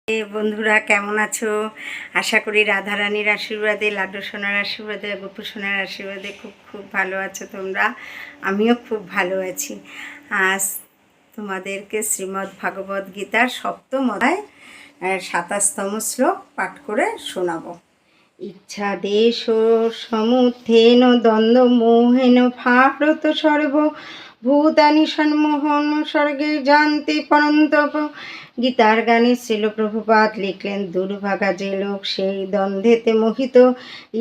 বন্ধুরা কেমন আছো? আশা করি রাধারানীর আশীর্বাদে, লাড্ডু সোনার আশীর্বাদে, গোপু সোনার আশীর্বাদে খুব খুব ভালো আছো তোমরা। আমিও খুব ভালো আছি। আজ তোমাদেরকে শ্রীমদ্ ভাগবত গীতার সপ্তম অধ্যায় 27তম শ্লোক পাঠ করে শোনাবো। ইচ্ছা দেশ সমুত্থেন দ্বন্দ্ব মোহেন ভারত সর্ব ভূতানি সম্মোহন স্বর্গে জানতে পরন্তপ। গীতার গানে শ্রীল প্রভুপাদ লিখলেন, দুর্ভাগা যে লোক সেই দ্বন্দ্বেতে মোহিত,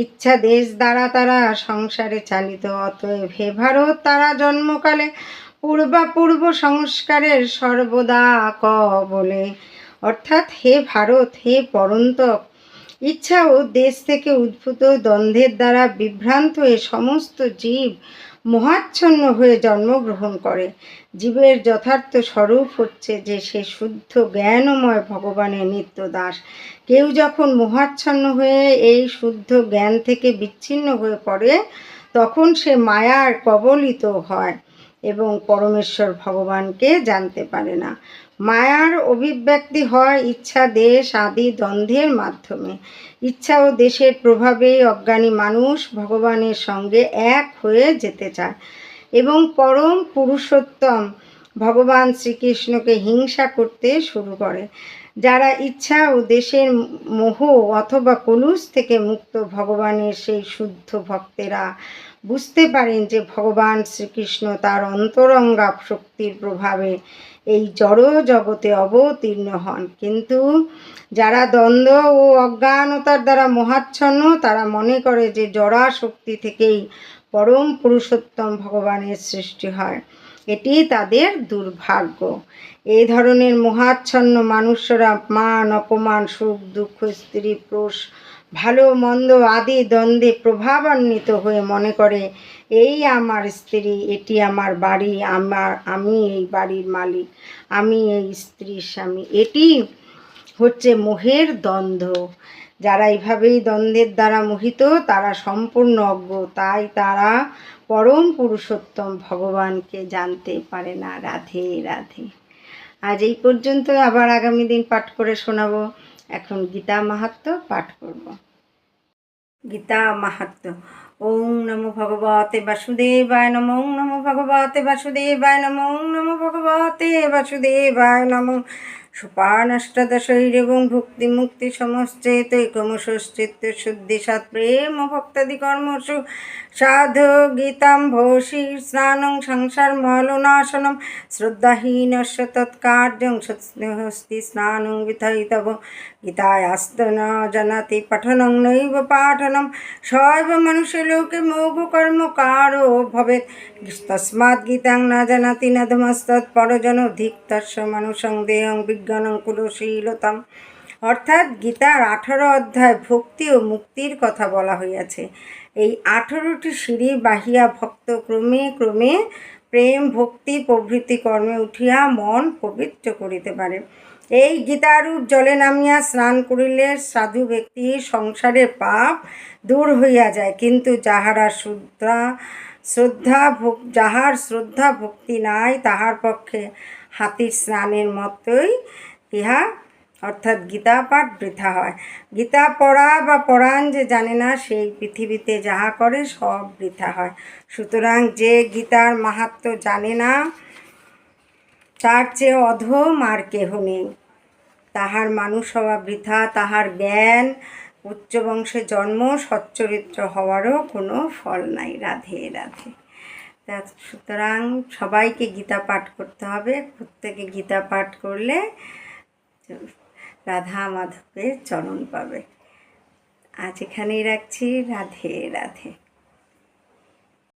ইচ্ছা দেশ দ্বারা তারা সংসারে চালিত। অতএব হে ভারত, তারা জন্মকালে পূর্ব সংস্কারের সর্বদা বলে। অর্থাৎ হে ভারত, হে পরন্তপ, ইচ্ছা ও দেশ থেকে উদ্ভূত দ্বন্দ্বের দ্বারা বিভ্রান্ত হয়ে সমস্ত জীব মোহাচ্ছন্ন হয়ে জন্মগ্রহণ করে। জীবের যথার্থ স্বরূপ হচ্ছে যে সে শুদ্ধ জ্ঞানময় ভগবানের নিত্য দাস। কেউ যখন মোহাচ্ছন্ন হয়ে এই শুদ্ধ জ্ঞান থেকে বিচ্ছিন্ন হয়ে পড়ে, তখন সে মায়ার কবলিত হয় এবং পরমেশ্বর ভগবানকে জানতে পারে না। মায়ার অভিব্যক্তি হয় ইচ্ছা দেশ আদি দ্বন্দ্বের মাধ্যমে। ইচ্ছা ও দেশের প্রভাবে অজ্ঞানী মানুষ ভগবানের সঙ্গে এক হয়ে যেতে চায় এবং পরম পুরুষোত্তম ভগবান শ্রীকৃষ্ণকে হিংসা করতে শুরু করে। যারা ইচ্ছা ও দেশের মোহ অথবা কলুষ থেকে মুক্ত ভগবানের সেই শুদ্ধ ভক্তেরা বুঝতে পারেন যে ভগবান শ্রীকৃষ্ণ তার অন্তরঙ্গা শক্তির প্রভাবে এই জড় জগতে অবতীর্ণ হন। কিন্তু যারা দ্বন্দ্ব ও অজ্ঞানতার দ্বারা মোহাচ্ছন্ন, তারা মনে করে যে জড়া শক্তি থেকেই পরম পুরুষোত্তম ভগবানের সৃষ্টি হয়। এটি তাদের দুর্ভাগ্য। এই ধরনের মোহাচ্ছন্ন মানুষরা মান অপমান, সুখ দুঃখ, স্ত্রী পুরুষ, ভালো মন্দ আদি দ্বন্দ্বে প্রভাবান্বিত হয়ে মনে করে এই আমার স্ত্রী, এটি আমার বাড়ি, আমি এই বাড়ির মালিক, আমি এই স্ত্রীর স্বামী। এটি হচ্ছে মোহের দ্বন্দ্ব। যারা এইভাবেই দ্বন্দ্বের দ্বারা মোহিত, তারা সম্পূর্ণ অজ্ঞ। তাই তারা পরম পুরুষোত্তম ভগবানকে জানতে পারে না। রাধে রাধে। আজ এই পর্যন্ত, আবার আগামী দিন পাঠ করে শোনাবো। এখন গীতা মাহাত্ম্য পাঠ করব। গীতা মাহাত্ম্য। ওং নমো ভগবতে বাসুদেবায় নমঃ। ওং নমো ভগবতে বাসুদেবায় নমঃ। ওং নমো ভগবতে বাসুদেবায় নমঃ। সোপানষ্টদশৈরেবং ভুক্তি মুক্তি সমশ্চেতৈকমুষশ্চিত্ত শুদ্ধি সৎ প্রেম ভক্তাদি কর্মসু সাধু গীতাম ভোষি স্নানং সংসার মলনাশনম শ্রদ্ধাহীনস্য তৎকার্যং সৎস্তি স্নানং বিথৈতব গীতায়াস্ত ন জানাতি পঠনং নৈব পাঠনম সৈব মনুষ্য লোকে মোঘ কর্মকারো ভবেৎ তস্মাৎ গীতাং ন জানাতি ন ধমস্তৎ পরজন ধিক্তস্য মানুষং দেহং বিজ্ঞানং কুলশীলতাম। অর্থাৎ গীতার 18 অধ্যায় ভক্তি ও মুক্তির কথা বলা হইয়াছে। এই 18টি সিঁড়ি বাহিয়া ভক্ত ক্রমে ক্রমে প্রেম ভক্তি প্রভৃতি কর্মে উঠিয়া মন পবিত্র করিতে পারে। এই গীতারূপ জলে নামিয়া স্নান করিলে সাধু ব্যক্তি সংসারের পাপ দূর হইয়া যায়। কিন্তু যাহার শ্রদ্ধা ভক্তি নাই, তাহার পক্ষে হাতির স্নানের মতোই ইহা অর্থাৎ গীতা পাঠ বৃথা হয়। গীতা পড়া বা পড়ান যে জানে না, সেই পৃথিবীতে যাহা করে সব বৃথা হয়। সুতরাং যে গীতার মাহাত্ম্য জানে না, তার চেয়ে অধম আর কেহ নেই। তাহার মানুষ হওয়া বৃথা, তাহার জ্ঞান, উচ্চ বংশে জন্ম, সচ্চরিত্র হওয়ারও কোনো ফল নাই। রাধে রাধে। সুতরাং সবাইকে গীতা পাঠ করতে হবে। প্রত্যেকে গীতা পাঠ করলে রাধা মাধবের চরণ পাবে। আজ এখানেই রাখছি। রাধে রাধে।